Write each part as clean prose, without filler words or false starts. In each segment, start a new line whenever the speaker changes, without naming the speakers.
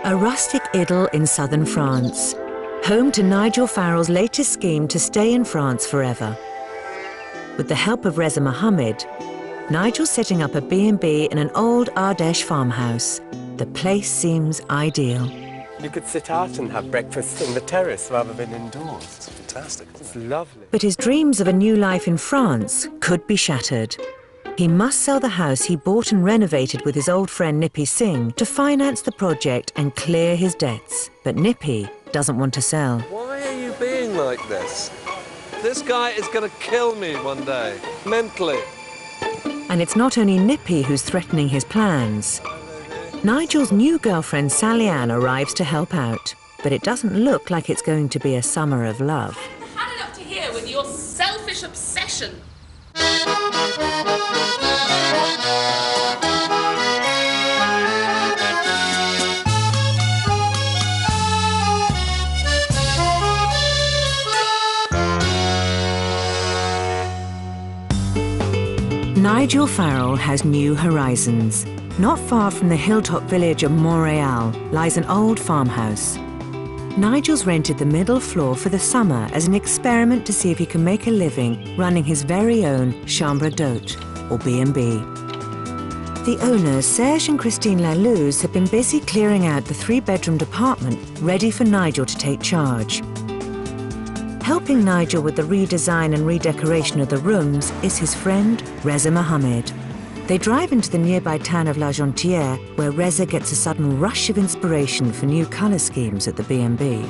A rustic idyll in southern France, home to Nigel Farrell's latest scheme to stay in France forever. With the help of Reza Mohammed, Nigel's setting up a B&B in an old Ardèche farmhouse. The place seems ideal.
You could sit out and have breakfast on the terrace rather than indoors.
It's fantastic, isn't it?
It's lovely.
But his dreams of a new life in France could be shattered. He must sell the house he bought and renovated with his old friend Nippy Singh to finance the project and clear his debts. But Nippy doesn't want to sell.
Why are you being like this? This guy is going to kill me one day, mentally.
And it's not only Nippy who's threatening his plans. Nigel's new girlfriend Sally Ann arrives to help out, but it doesn't look like it's going to be a summer of love.
I've had it up to here with your selfish obsession.
Nigel Farrell has new horizons. Not far from the hilltop village of Montreal lies an old farmhouse. Nigel's rented the middle floor for the summer as an experiment to see if he can make a living running his very own chambre d'hôte, or B&B. The owners, Serge and Christine Lalouse, have been busy clearing out the 3-bedroomed apartment ready for Nigel to take charge. Helping Nigel with the redesign and redecoration of the rooms is his friend Reza Mohammed. They drive into the nearby town of La Jontière, where Reza gets a sudden rush of inspiration for new colour schemes at the B&B.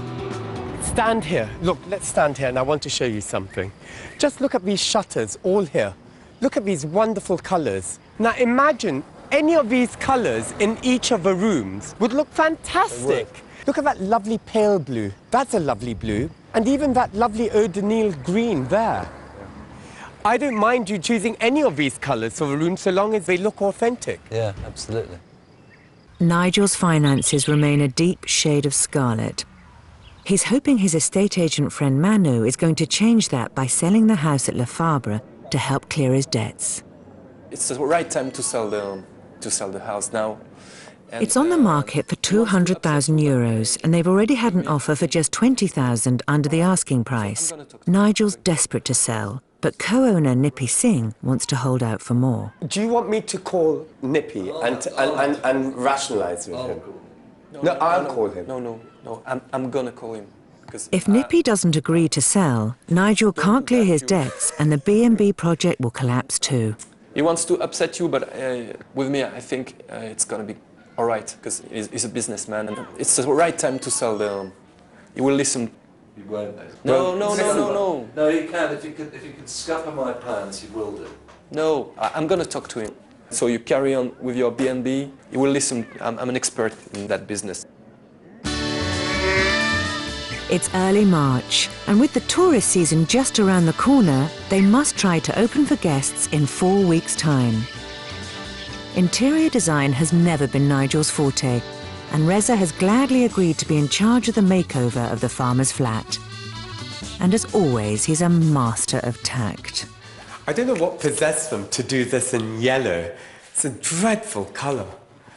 Stand here. Look, let's stand here and I want to show you something. Just look at these shutters all here. Look at these wonderful colours. Now imagine any of these colours in each of the rooms would look fantastic. Look at that lovely pale blue. That's a lovely blue. And even that lovely eau de Nil green there. I don't mind you choosing any of these colours for the room so long as they look authentic.
Yeah, absolutely.
Nigel's finances remain a deep shade of scarlet. He's hoping his estate agent friend Manu is going to change that by selling the house at Le Fabre to help clear his debts.
It's the right time to sell the house now. And,
it's on the market for 200,000 euros, and they've already had an offer for just 20,000 under the asking price. Nigel's desperate to sell, but co-owner Nippy Singh wants to hold out for more.
Do you want me to call Nippy and rationalise with him? No, I'll call him.
No, I'm gonna call him.
If Nippy doesn't agree to sell, Nigel can't clear his debts and the B&B project will collapse too.
He wants to upset you, but with me, I think it's gonna be all right, because he's a businessman, and it's the right time to sell the... He will listen.
You won't.
No.
No, you can. If you could scupper my plans, you will do.
No, I'm gonna talk to him. So you carry on with your B&B. He will listen. I'm an expert in that business.
It's early March, and with the tourist season just around the corner, they must try to open for guests in 4 weeks' time. Interior design has never been Nigel's forte, and Reza has gladly agreed to be in charge of the makeover of the farmer's flat. And as always, he's a master of tact.
I don't know what possessed them to do this in yellow. It's a dreadful colour.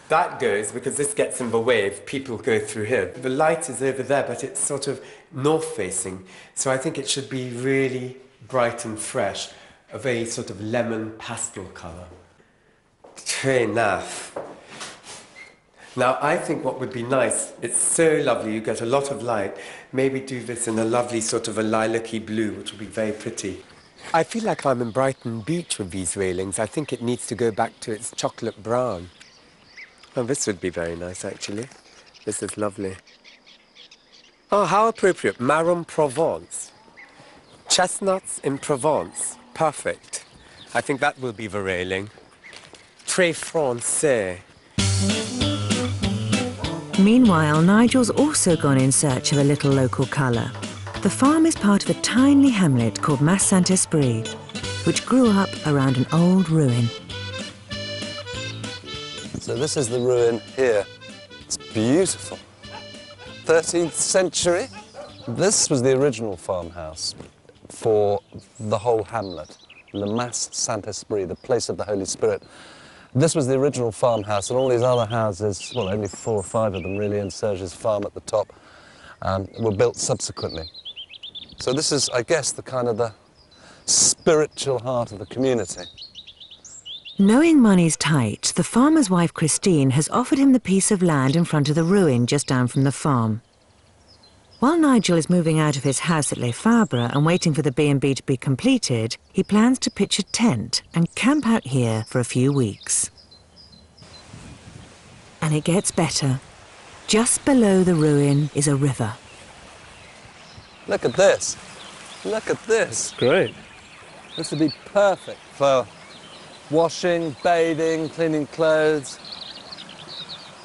That goes because this gets in the way if people go through here. The light is over there, but it's sort of north-facing, so I think it should be really bright and fresh, a very sort of lemon pastel colour. Très enough. Now, I think what would be nice, it's so lovely, you get a lot of light, maybe do this in a lovely sort of a lilac-y blue, which would be very pretty. I feel like I'm in Brighton Beach with these railings. I think it needs to go back to its chocolate brown. Oh, this would be very nice, actually. This is lovely. Oh, how appropriate. Marron Provence. Chestnuts in Provence. Perfect. I think that will be the railing. Très français.
Meanwhile, Nigel's also gone in search of a little local colour. The farm is part of a tiny hamlet called Mas Saint-Esprit, which grew up around an old ruin.
So this is the ruin here. It's beautiful. 13th century. This was the original farmhouse for the whole hamlet, Le Mas Saint-Esprit, the place of the Holy Spirit. This was the original farmhouse, and all these other houses, well, only 4 or 5 of them really, and Serge's farm at the top, were built subsequently. So this is, I guess, the kind of the spiritual heart of the community.
Knowing money's tight, the farmer's wife Christine has offered him the piece of land in front of the ruin just down from the farm. While Nigel is moving out of his house at Les Fabres and waiting for the B&B to be completed, he plans to pitch a tent and camp out here for a few weeks. And it gets better. Just below the ruin is a river.
Look at this. Look at this.
Great.
This would be perfect for washing, bathing, cleaning clothes,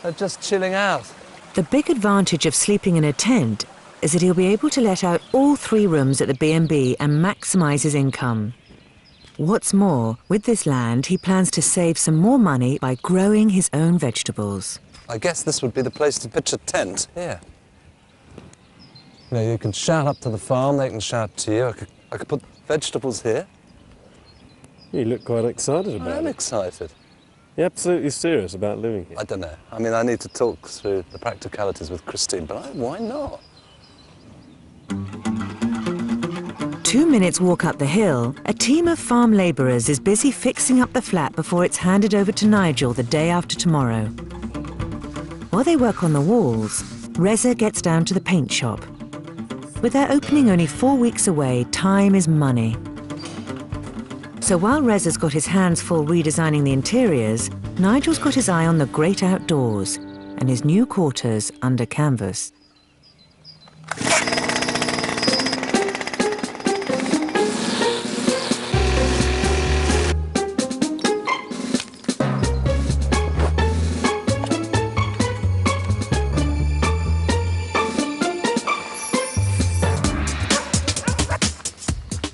and just chilling out.
The big advantage of sleeping in a tent is that he'll be able to let out all 3 rooms at the B&B and maximise his income. What's more, with this land, he plans to save some more money by growing his own vegetables.
I guess this would be the place to pitch a tent here. You know, you can shout up to the farm, they can shout to you. I could put vegetables here.
You look quite excited about it.
I am excited.
You're absolutely serious about living here?
I don't know. I mean, I need to talk through the practicalities with Christine, but why not?
2 minutes walk up the hill, a team of farm labourers is busy fixing up the flat before it's handed over to Nigel the day after tomorrow. While they work on the walls, Reza gets down to the paint shop. With their opening only 4 weeks away, time is money. So while Reza's got his hands full redesigning the interiors, Nigel's got his eye on the great outdoors and his new quarters under canvas.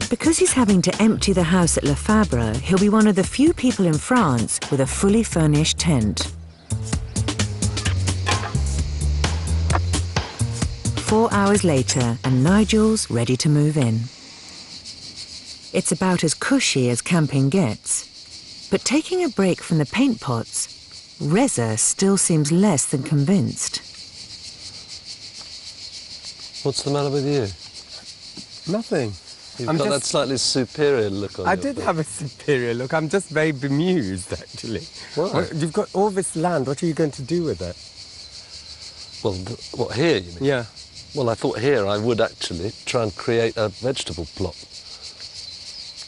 Because he's having to empty the house at Les Fabres, he'll be one of the few people in France with a fully furnished tent. 4 hours later, and Nigel's ready to move in. It's about as cushy as camping gets. But taking a break from the paint pots, Reza still seems less than convinced.
What's the matter with you?
Nothing.
You've got that slightly superior look on
I
your
did
face.
have a superior look. I'm just very bemused, actually.
Why?
You've got all this land. What are you going to do with it?
Well, what, here, you mean?
Yeah.
Well, I thought here I would actually try and create a vegetable plot.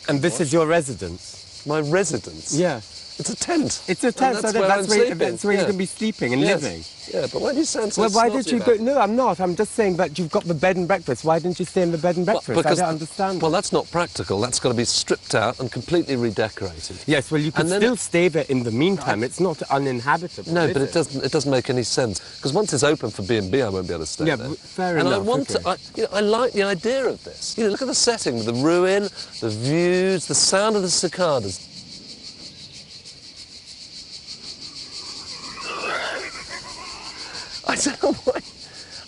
And this is your residence?
My residence?
Yeah.
It's a tent.
It's a tent,
And
so that's where
yeah.
you can be sleeping and
Yes.
living.
Yeah, but why do you sound so
Well, why
snotty
did you
about
go? No, I'm not. I'm just saying that you've got the bed and breakfast. Why didn't you stay in the bed and breakfast? I don't understand.
Well, that's not practical. That's got to be stripped out and completely redecorated.
Yes, well, you can still stay there in the meantime. It's not uninhabitable.
No,
is
but it doesn't make any sense. Because once it's open for B&B, I won't be able to stay
Yeah,
there.
fair
and
enough.
I want
okay.
to, I like the idea of this. You know, look at the setting with the ruin, the views, the sound of the cicadas.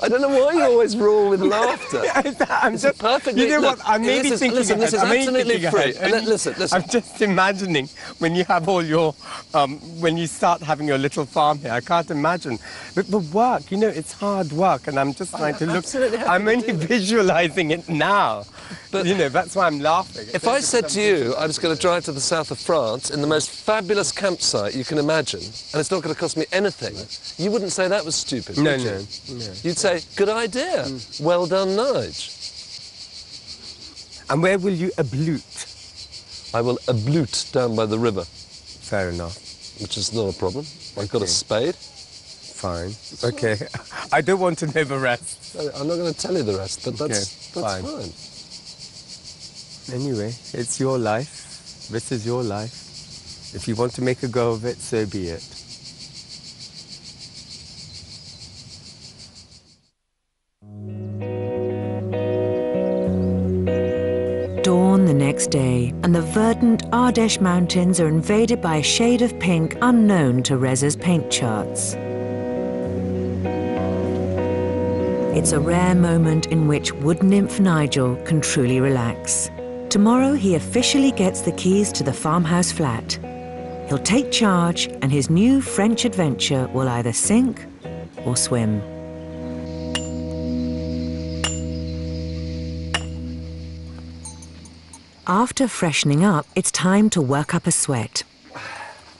I don't know why you always roar with laughter.
I'm just
perfectly.
You know
look,
what? I may be thinking
listen, this is
ahead. I may be
absolutely
thinking
free.
ahead.
Listen.
I'm just imagining when you have all your, when you start having your little farm here. I can't imagine. But the work, you know, it's hard work, and I'm just trying to look. I'm only visualizing it now. But you know, that's why I'm laughing.
If I said to you, I was going to drive to the south of France in the most fabulous campsite you can imagine, and it's not going to cost me anything, you wouldn't say that was stupid, would you?
No.
You'd say, good idea. Well done, Nige.
And where will you ablute?
I will ablute down by the river,
Fair enough.
which is not a problem. I've got a spade.
Fine. Okay. I don't want to know the rest.
I'm not going to tell you the rest, but that's
fine.
fine.
Anyway, it's your life. This is your life. If you want to make a go of it, so be it.
Dawn the next day, and the verdant Ardèche mountains are invaded by a shade of pink unknown to Reza's paint charts. It's a rare moment in which wood nymph Nigel can truly relax. Tomorrow he officially gets the keys to the farmhouse flat. He'll take charge, and his new French adventure will either sink or swim. After freshening up, it's time to work up a sweat.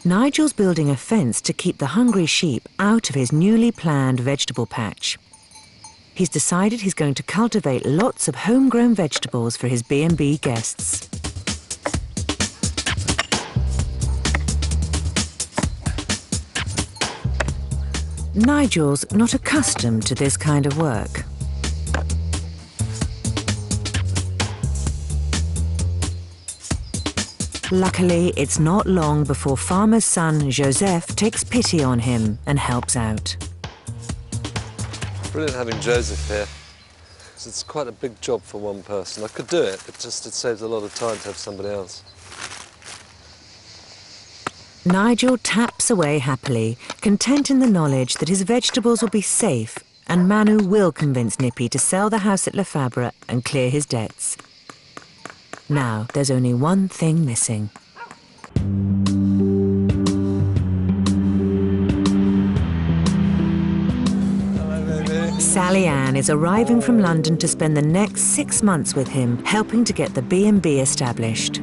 Nigel's building a fence to keep the hungry sheep out of his newly planned vegetable patch. He's decided he's going to cultivate lots of homegrown vegetables for his B&B guests. Nigel's not accustomed to this kind of work. Luckily, it's not long before farmer's son Joseph takes pity on him and helps out.
Brilliant having Joseph here. It's quite a big job for one person. I could do it, but just it saves a lot of time to have somebody else.
Nigel taps away happily, content in the knowledge that his vegetables will be safe, and Manu will convince Nippy to sell the house at Le Fabre and clear his debts. Now, there's only one thing missing. Sally Ann is arriving from London to spend the next 6 months with him, helping to get the B&B established.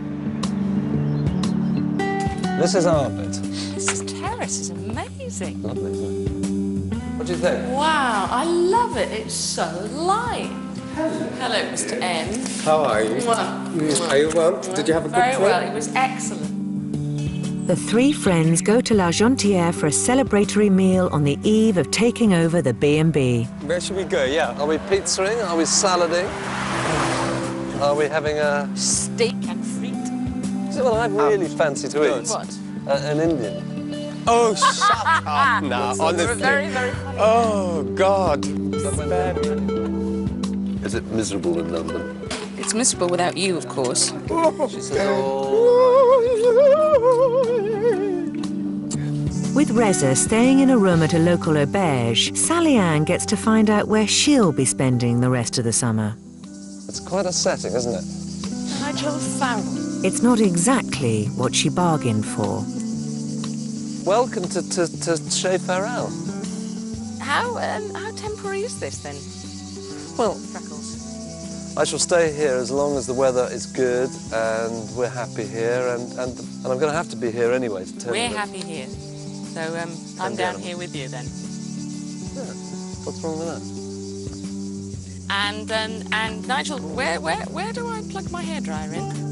This is our bit.
This terrace is amazing.
Lovely, isn't it? What do you think?
Wow, I love it. It's so light. Hello, Mr. M.
How are you?
Mwah.
Are you well? Did you have a good
Very
trip?
well. It was excellent.
The three friends go to La Jontière for a celebratory meal on the eve of taking over the B&B.
Where should we go? Yeah. Are we pizzaing? Are we salading? Are we having a...
Steak and frites.
Well, I really fancy to eat.
What?
An Indian.
Oh, shut up now, honestly.
Very, very funny.
Oh, God.
Is it miserable in London?
It's miserable without you, of course.
She says, oh...
With Reza staying in a room at a local auberge, Sally Ann gets to find out where she'll be spending the rest of the summer.
It's quite a setting, isn't it?
Nigel Farrell.
It's not exactly what she bargained for.
Welcome to Chez Farrell.
How temporary is this then?
Well,
Freckles.
I shall stay here as long as the weather is good and we're happy here, and I'm going to have to be here anyway to tell you.
We're happy here. So I'm down here with you then.
Yeah. What's wrong with that?
And Nigel, where do I plug my hairdryer in?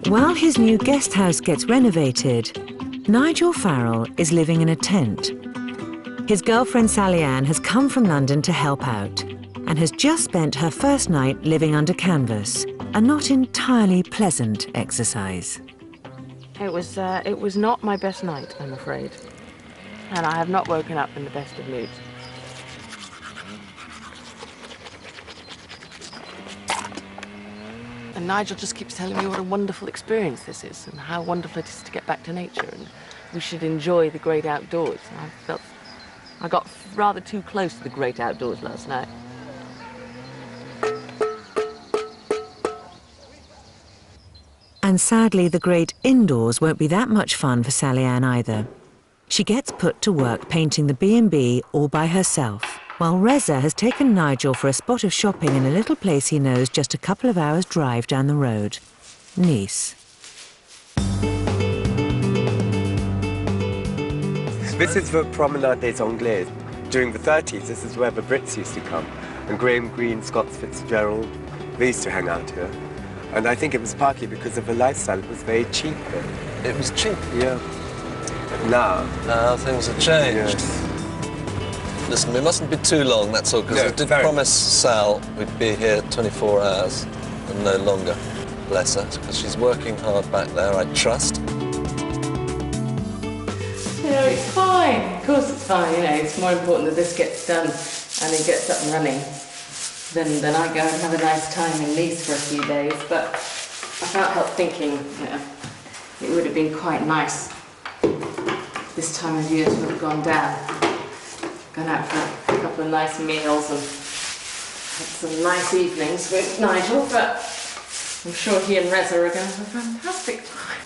While his new guest house gets renovated, Nigel Farrell is living in a tent. His girlfriend Sally Ann has come from London to help out and has just spent her first night living under canvas, a not entirely pleasant exercise.
It was not my best night, I'm afraid. And I have not woken up in the best of moods. And Nigel just keeps telling me what a wonderful experience this is and how wonderful it is to get back to nature and we should enjoy the great outdoors. And I felt I got rather too close to the great outdoors last night.
And sadly, the great indoors won't be that much fun for Sally Ann either. She gets put to work painting the B&B all by herself, while Reza has taken Nigel for a spot of shopping in a little place he knows just a couple of hours' drive down the road, Nice.
This is the Promenade des Anglais. During the 30s, this is where the Brits used to come. And Graham Greene, Scott Fitzgerald, they used to hang out here. And I think it was partly because of the lifestyle. It was very cheap then.
It was cheap.
Yeah. Now
things have changed.
Yes.
Listen, we mustn't be too long, that's all, because
No,
I did
very.
promise Sal we'd be here 24 hours and no longer. Bless her, because she's working hard back there, I trust.
You know, it's fine. Of course it's fine, you know. It's more important that this gets done and it gets up and running than I go and have a nice time in Nice for a few days. But I can't help thinking, you know, it would have been quite nice this time of year to have gone out for a couple of nice meals and some nice evenings with Nigel, but I'm sure he and Reza are going to have a fantastic time.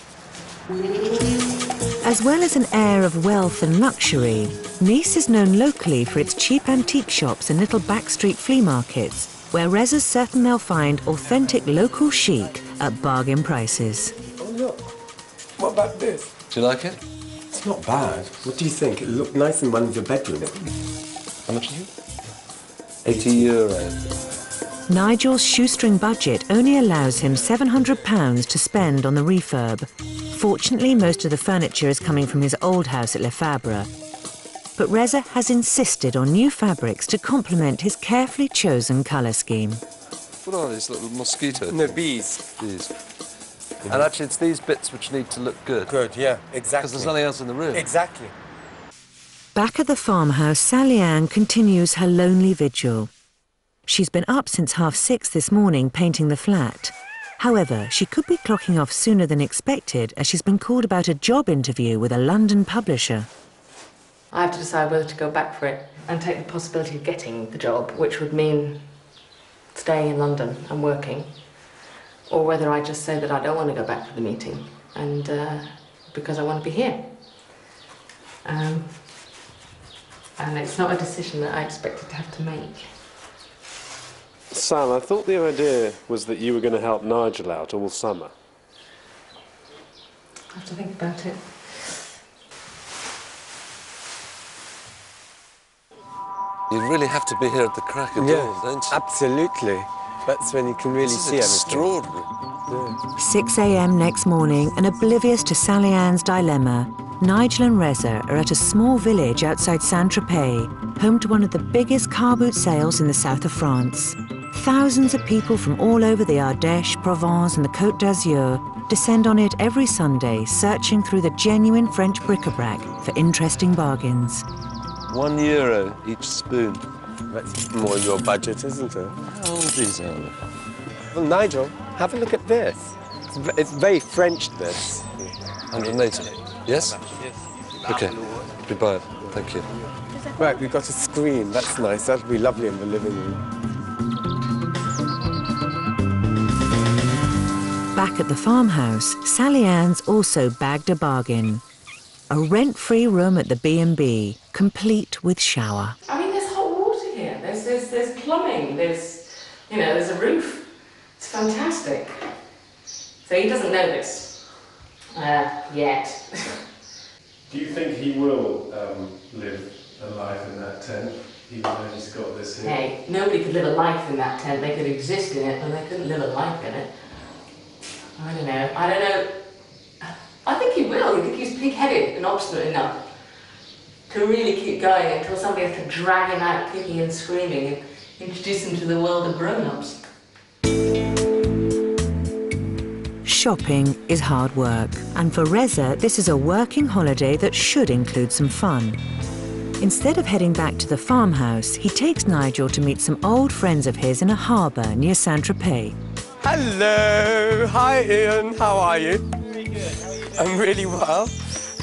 As well as an air of wealth and luxury, Nice is known locally for its cheap antique shops and little backstreet flea markets, where Reza's certain they'll find authentic local chic at bargain prices.
Oh, look. What about this?
Do you like it?
It's not bad. What do you think? It'll look nice in one of your bedrooms.
How much is it? €80.
Nigel's shoestring budget only allows him £700 to spend on the refurb. Fortunately, most of the furniture is coming from his old house at Le Fabre. But Reza has insisted on new fabrics to complement his carefully chosen colour scheme.
What are these little mosquito
No,
things?
bees.
Bees. And actually, it's these bits which need to look good.
Good, yeah, exactly.
Because there's nothing else in the room.
Exactly.
Back at the farmhouse, Sally Ann continues her lonely vigil. She's been up since 6:30 this morning painting the flat. However, she could be clocking off sooner than expected as she's been called about a job interview with a London publisher.
I have to decide whether to go back for it and take the possibility of getting the job, which would mean staying in London and working, or whether I just say that I don't want to go back for the meeting and because I want to be here. And it's not a decision that I expected to have to make.
Sam, I thought the idea was that you were going to help Nigel out all summer.
I have to think about it.
You really have to be here at the crack of
Yeah,
dawn, don't you?
absolutely. That's when you can really
This is
see everything.
extraordinary.
6 a.m. next morning, and oblivious to Sally Ann's dilemma, Nigel and Reza are at a small village outside Saint-Tropez, home to one of the biggest car boot sales in the south of France. Thousands of people from all over the Ardèche, Provence and the Côte d'Azur descend on it every Sunday, searching through the genuine French bric-a-brac for interesting bargains.
€1 each spoon.
That's more your budget, isn't it?
How old is that?
Well, Nigel, have a look at this. It's very French, this.
180. Yes? Okay. Goodbye. Thank you.
Right, we've got a screen. That's nice. That'll be lovely in the living room.
Back at the farmhouse, Sally Ann's also bagged a bargain. A rent-free room at the B&B, complete with shower.
I mean, there's hot water here. There's plumbing. There's a roof. It's fantastic. So he doesn't know this yet.
Do you think he will live a life in that tent, even though he's got this here?
Hey, nobody could live a life in that tent. They could exist in it, but they couldn't live a life in it. I don't know. I think he will. I think he's pig-headed and obstinate enough to really keep going until somebody has to drag him out kicking and screaming and introduce him to the world of grown-ups.
Shopping is hard work, and for Reza, this is a working holiday that should include some fun. Instead of heading back to the farmhouse, he takes Nigel to meet some old friends of his in a harbour near Saint-Tropez.
Hello! Hi, Ian. How are you? Really good. How are you? I'm really well.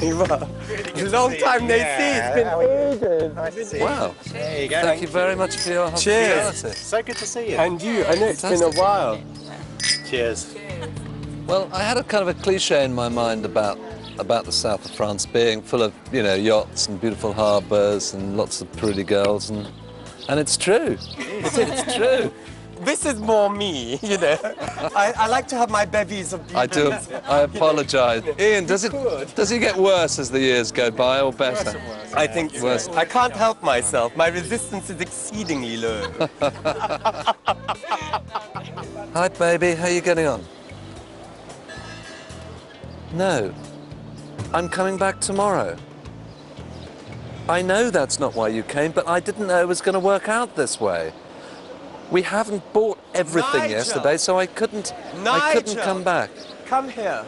You well? Really long time no see. It's been ages.
Nice to see you. Wow. There you go. Thank you very much for your
Cheers.
hospitality.
So good to see you.
And you. I know it's been a while.
Cheers.
Well, I had a kind of a cliche in my mind about the south of France being full of, yachts and beautiful harbours and lots of pretty girls, and it's true. It's true.
This is more me, I like to have my bevies of beauty.
I do. I apologise. Ian, does he get worse as the years go by, or better?
I think worse. I can't help myself. My resistance is exceedingly low.
Hi, baby. How are you getting on? No. I'm coming back tomorrow. I know that's not why you came, but I didn't know it was going to work out this way. We haven't bought everything
Nigel!
yesterday, so I couldn't come back.
Come here.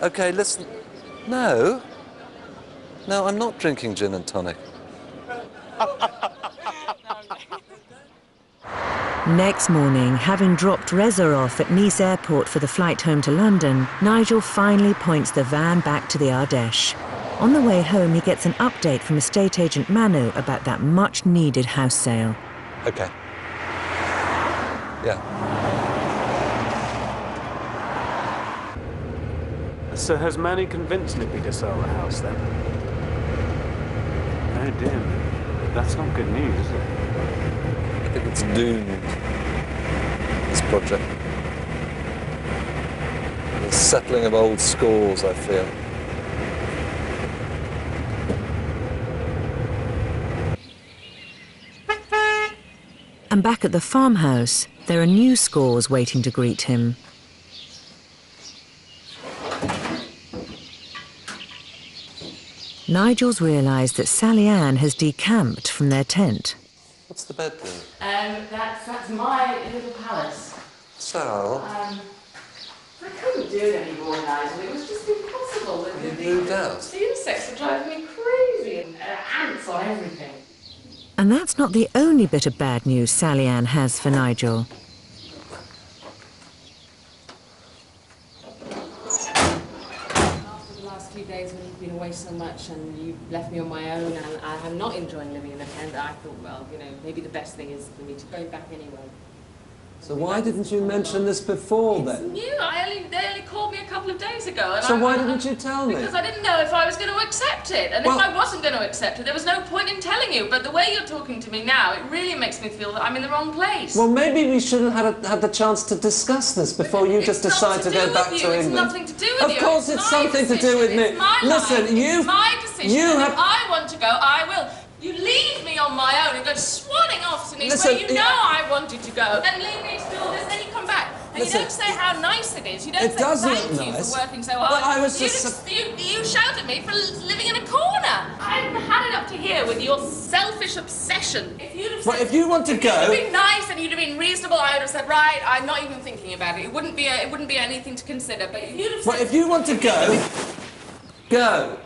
Okay, listen. No, I'm not drinking gin and tonic.
Next morning, having dropped Reza off at Nice airport for the flight home to London, Nigel finally points the van back to the Ardèche. On the way home, he gets an update from estate agent Manu about that much-needed house sale.
Okay. Yeah.
So has Manny convinced Nippy to sell the house then? Oh dear. That's not good news, is it?
I think it's doomed, this project. The settling of old scores, I feel.
And back at the farmhouse, there are new scores waiting to greet him. Nigel's realised that Sally Ann has decamped from their tent.
What's the bed doing?
That's my little palace.
So?
I couldn't do it anymore, Nigel. It was just impossible.
You moved out?
The insects are driving me crazy, and ants on everything.
And that's not the only bit of bad news Sally Ann has for Nigel.
After the last few days when you've been away so much and you've left me on my own and I'm not enjoying living in a tent, I thought, well, you know, maybe the best thing is for me to go back anyway.
So why didn't you mention this before then?
New. They only called me a couple of days ago. And
So why didn't you tell me?
Because I didn't know if I was going to accept it. And
Well,
if I wasn't going to accept it, there was no point in telling you. But the way you're talking to me now, it really makes me feel that I'm in the wrong place.
Well, maybe we should have had the chance to discuss this before you just decide to go back to England.
It's nothing to do with you.
Of course it's something to do with me.
It's my
Listen,
life. It's my decision. If I want to go, I will. You leave me on my own and go swanning off to me where you know I wanted to go. Then leave me to do all this, then you come back. And you don't say how nice it is. You don't say thank you for working so hard.
Well, I was
you shout at me for living in a corner. I've had it up to here with your selfish obsession. If you'd have said,
if you want to go...
If you'd been nice and you'd have been reasonable, I would have said, right, I'm not even thinking about it. It wouldn't be anything to consider. But if you'd have said...
Well, if you want to go, go.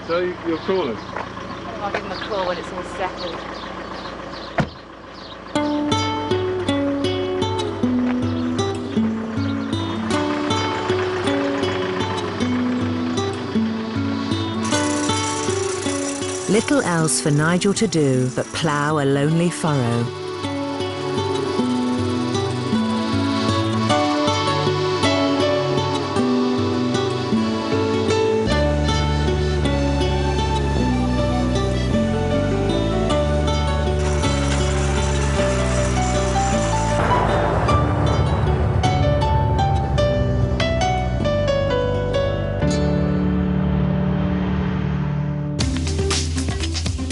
So you're calling?
I'll give him a call when it's all settled.
Little else for Nigel to do but plough a lonely furrow.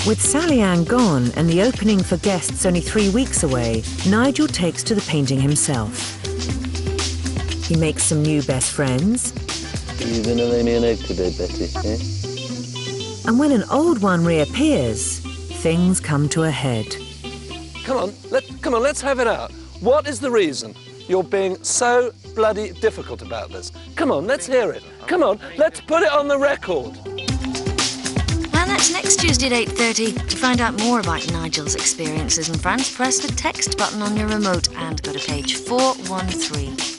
With Sally Ann gone and the opening for guests only 3 weeks away, Nigel takes to the painting himself. He makes some new best friends.
Are you going to lay me an egg today, Betty, eh?
And when an old one reappears, things come to a head.
Come on, let's have it out. What is the reason you're being so bloody difficult about this? Come on, let's hear it. Come on, let's put it on the record.
And that's next Tuesday at 8:30. To find out more about Nigel's experiences in France, press the text button on your remote and go to page 413.